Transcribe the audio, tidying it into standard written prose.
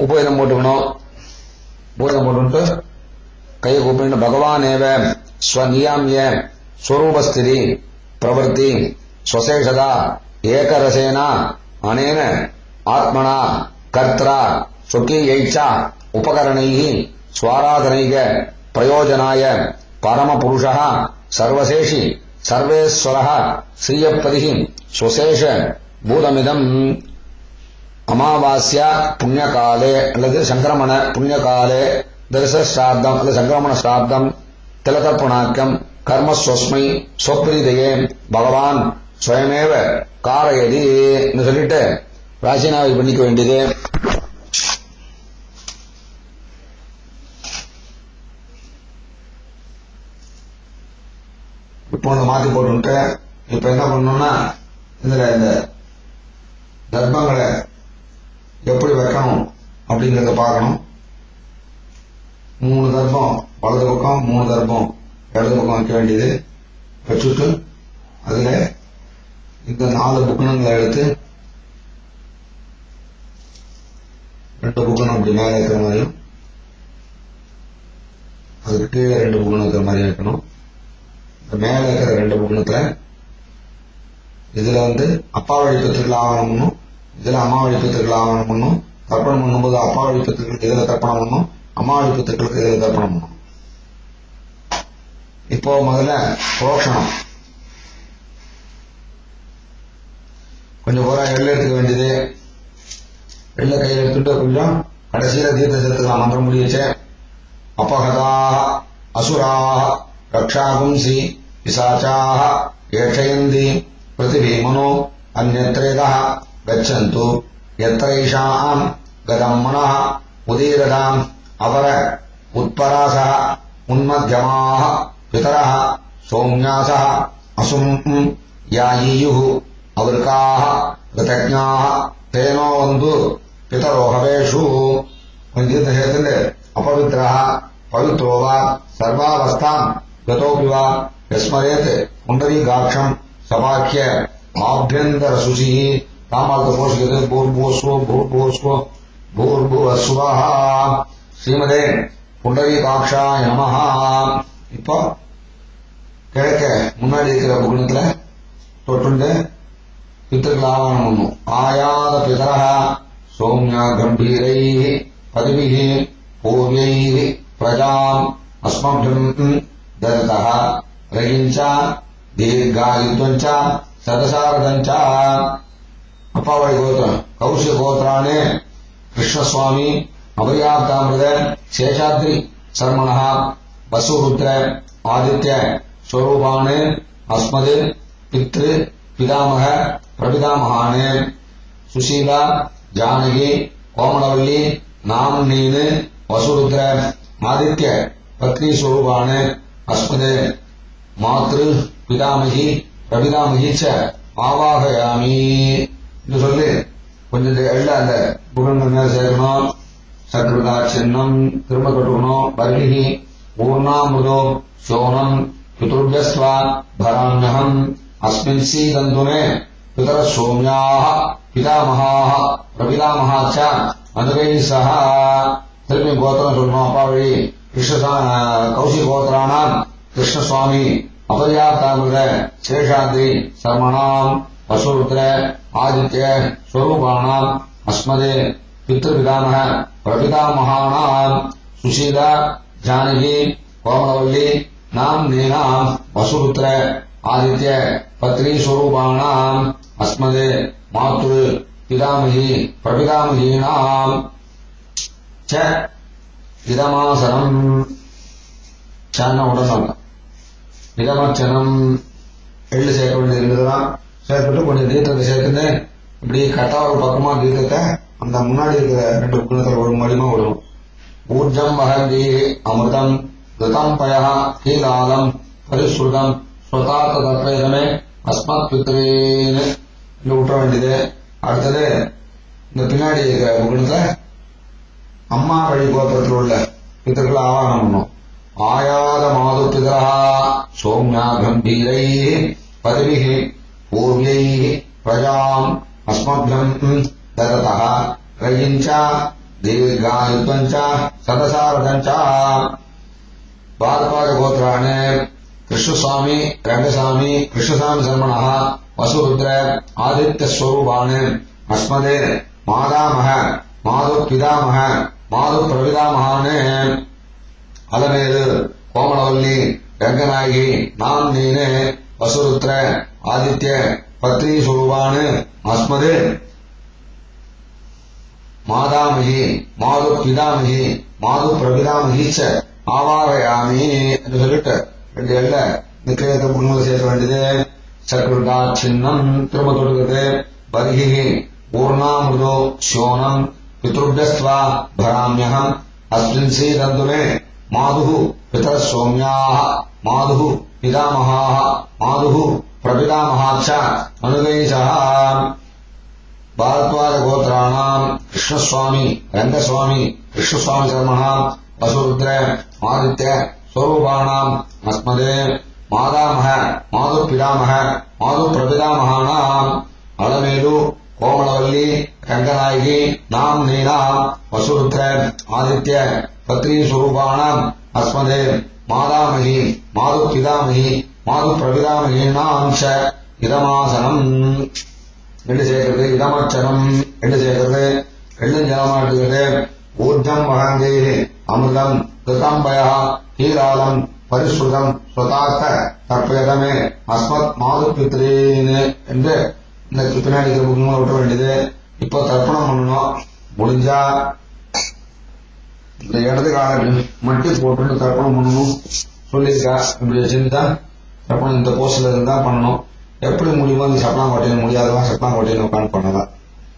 உபயோகம் போட்டுக்கணும். உபயோகம் போட்டு கையை கூப்பிட்டு பகவானேவ ஸ்வநியாமிய ஸ்வரூபஸ்திதி பிரவருத்தி ஸ்வசேஷதா ஏகரசேன அனேன ஆத்மனா கர்த்ரா ஸ்வகீயைச்சா உபகரணைः ஸ்வாராதனைக பிரயோஜனாய பரமபுருஷः சர்வசேஷி சர்வேஸ்வரः ஸ்ரீயப்பதிः ஸ்வசேஷ பூதமிதம் அமாவாஸ்யா புண்ணியகாலே அல்லது சங்கிரமண புண்ணியகாலே தரிசஸ்ராத்தம் அல்லது சங்கிரமண ஸ்ராத்தம் திலதர்ப்பணாக்கியம் கர்மஸ்வஸ்மை ஸ்வப்ரீதையே பகவான் ஸ்வயமேவ காரயதி சொல்லிட்டு ராசினாவை பண்ணிக்க வேண்டியது. இப்போ மாத்தி போட்டு இப்ப என்ன பண்ணணும்னா இதுல இந்த தர்ப்பங்களை எப்படி வைக்கணும் அப்படிங்கறத பார்க்கணும். 3 தர்ப்பம் வலது பக்கம், 3 தர்ப்பம் இடது பக்கம் வைக்க வேண்டியது. வச்சுட்டு அதுல இந்த 4 புக்கணங்களை எடுத்து 2 புக்கணம் அப்படி மேல இருக்கிற மாதிரியும் அதுக்கு கீழே 2 புக்கணம் இருக்கிற மாதிரி வைக்கணும். இந்த மேல இருக்கிற 2 புக்கணத்துல இதுல அப்பா வழி பித்திருக்கள் ஆவணம் பண்ணும், இதுல அம்மா வழி பித்திருக்கள் ஆவணம் பண்ணும். தர்ப்பணம் பண்ணும்போது அப்பா வழி பித்திருக்களுக்கு இதுல தர்ப்பணம் பண்ணும், அம்மா வழி பித்திருக்களுக்கு இதுல தர்ப்பணம் பண்ணும். இப்போ முதல்ல புரோக்ஷணம் கொஞ்சம் போரா எள்ள எடுத்துக்க வேண்டியது. எள்ள கையில் எடுத்துட்டு கொஞ்சம் கடைசியில தீர்த்த சேர்த்துக்கலாம். மந்திரம் முடியச்சே அப்பகதாக அசுராக ரக்ஷாகும்சி பிசாச்சாக ஏஷயந்தி பிருத்திவீமனோ அந்யத்ரேதः கச்சந்து யத்ரைஷாம் கதம் மனः உதீரதாம் அவர உத்பராசः உன்மத்யமாः பிதரः சௌம்யாசः அசும் யாயீயுः அவருக்காக கிருதஜ்ஞாः தேனோ வந்து பிதரோ ஹவேஷு. தீர்த்த சேர்த்துட்டு अपवित्रः पवित्रो वा सर्वावस्थाम् गतोऽपि वा यस्मरेत् पुण्डरीकाक्षम् सवाक्य आभ्यन्तरशुचिः तामार्थ पोषयते भूर्भुवस्व भूर्भुवस्व भूर्भुवस्वः श्रीमदे पुण्डरीकाक्षाय नमः. இப்போ கிழக்க முன்னாடி இருக்கிற புகுணத்துல தொட்டுண்டு பித்திருக்கள் ஆவானம் பண்ணும். ஆயாத பிதரः சௌம்யா கம்பீரைः பதவிः பூர்வைः பிரஜாம் அஸ்மभ्यम् ददतः रयिञ्च दीर्घायुत्वञ्च सदसारदञ्च. अप्पावळि गोत्रम् कौशिक गोत्राणे कृष्णस्वामी अपर्याप्तामृत शेषाद्रि शर्मणः वसुरुद्र आदित्य स्वरूपाणे अस्मद् पितृ पितामह प्रपितामहाने सुशीला जानकी कोमलवल्ली नाम्नीन् वसुरुद्र आदित्य पत्नी स्वरूपाणे अस्मदे मातृ पितामही प्रपितामही च आवाहयामि என்று சொல்லி கொஞ்சம் எள்ள அந்த புகழ்ந்த மேல சேர்க்கணும். சக்ருதா சின்னம் திரும்ப கட்டுக்கணும். பர்லிஹி பூர்ணாமிருதோ சோனம் பிதுர்பியஸ்வா பராண்யஹம் அஸ்மின் சீதந்துமே பிதர சோம்யாः பிதாமகாः பிரபிதாமகாः च अनुगैः सह. திரும்பி கோத்திரம் சொல்லணும். அப்பா வழி கௌசிக் கோத்திரானாம் கிருஷ்ணசுவாமி அபர்யாப்தாமிருத சேஷாத்ரி சர்மணாம் வசுருத்ர ஆதித்ய ஸ்வரூபானாம் அஸ்மதே பித்ருபிதாமக பிரபிதாமகானாம் சுசீலா ஜானகி கோமலவல்லி நாம்னீனாம் வசுருத்ர ஆதித்ய பத்னி ஸ்வரூபானாம் அஸ்மதே மாத்ரு பிதாமகி பிரபிதாமகீனாம் ச இதமாசனம். சன்ன உடனே இதமச்சனம் எள்ளு சேர்க்க வேண்டியது இருந்ததுதான். சேர்த்துட்டு கொஞ்சம் தீர்த்தத்தை சேர்த்துன்னு இப்படி கட்டா ஒரு பக்கமா தீர்த்தத்தை அந்த முன்னாடி இருக்கிற 2 புக்கணத்தில் ஒரு மடிமா விடும். ஊர்ஜம் வகந்தி அமிர்தம் கிருதம் பய கீலாலம் பரிசுருதம் ஸ்வதார்த்த தத்வேதமே அஸ்மத் பித்ரேன்னு விட்டுற வேண்டியது. அடுத்தது இந்த பின்னாடி இருக்கிற புக்கணத்துல அம்மா வழி கோத்திரத்தில் உள்ள பித்தர்களை ஆவாகனம் பண்ணும். ஆயாத மாது பிதரா சௌம்யா கம்பீரைः பதவிः பூர்வைः பிரஜாம் அஸ்மभ्यम् ददतः रयिञ्च दीर्घायुत्वञ्च सदसारथञ्च पादपादगोत्रान् कृष्णस्वामी रंगस्वामी कृष्णस्वामी शर्मणः वसुरुद्र आदित्यस्वरूपान् अस्मदे मादामह माधुपितामह माधुप्रपितामहान् अलमेलु कोमलवल्ली रंगनायकी नाम्नीन् वसुरुद्र आदित्य पत्नी स्वरूपान् अस्मदे मादामही माधु पितामही माधु प्रपितामही च आवाहयामि என்று சொல்லிட்டு ரெண்டு எல்ல நிக்கிரத்தை புண்ணியம் சேர்க்க வேண்டியது சக்ருடா சின்னம் திரும்ப தொடுகிறது பரிஹி பூர்ணாமிருதோ சோனம் பித்ருப்யஸ்வா பராம்யஹம் அஸ்மின் சீதந்துமே மாதுஹு பிதர சௌம்யாஹ மாதுஹு பிதாமஹாஹ மாதுஹு பிரபிதாமஹாச்ச அனுகைசஹ भारद्वाज गोत्राणाम् कृष्णस्वामी रंगस्वामी कृष्णस्वामी शर्मणः वसुरुद्र आदित्य स्वरूपाणाम् अस्मदे मादामह माधुपितामह माधुप्रपितामहानाम् अलमेलु कोमलवल्ली रंगनायकी नाम्नीनाम् वसुरुद्र आदित्य पत्नी स्वरूपाणाम् अस्मदे मादामही माधुपितामही माधुप्रपितामहीनाम् च इदमासनम् ரெண்டு சேர்க்கிறது இடமச்சனம் ரெண்டு சேர்க்கிறது ரெண்டும் ஜலமாட்டுகிறது ஊர்ஜம் வகங்கை அமிர்தம் கிருதாம்பய ஹீராலம் பரிசுதம் ஸ்வதாஸ்த தற்பயதமே அஸ்மத் மாது பித்ரீன்னு என்று இந்த பின்னாடி முக்கியமாக விட்ட வேண்டியது. இப்போ தர்ப்பணம் பண்ணணும். முடிஞ்சா இந்த இடது கால மட்டி போட்டு தர்ப்பணம் பண்ணணும் சொல்லியிருக்கா. இப்படி வச்சிருந்தா தர்ப்பணம் இந்த போஸ்ட்ல இருந்தா பண்ணணும். எப்படி முடியுமோ அந்த சப்பலாம் கோட்டையில முடியாதவா சப்பலாம் கோட்டையில உட்காந்து பண்ணலாம்.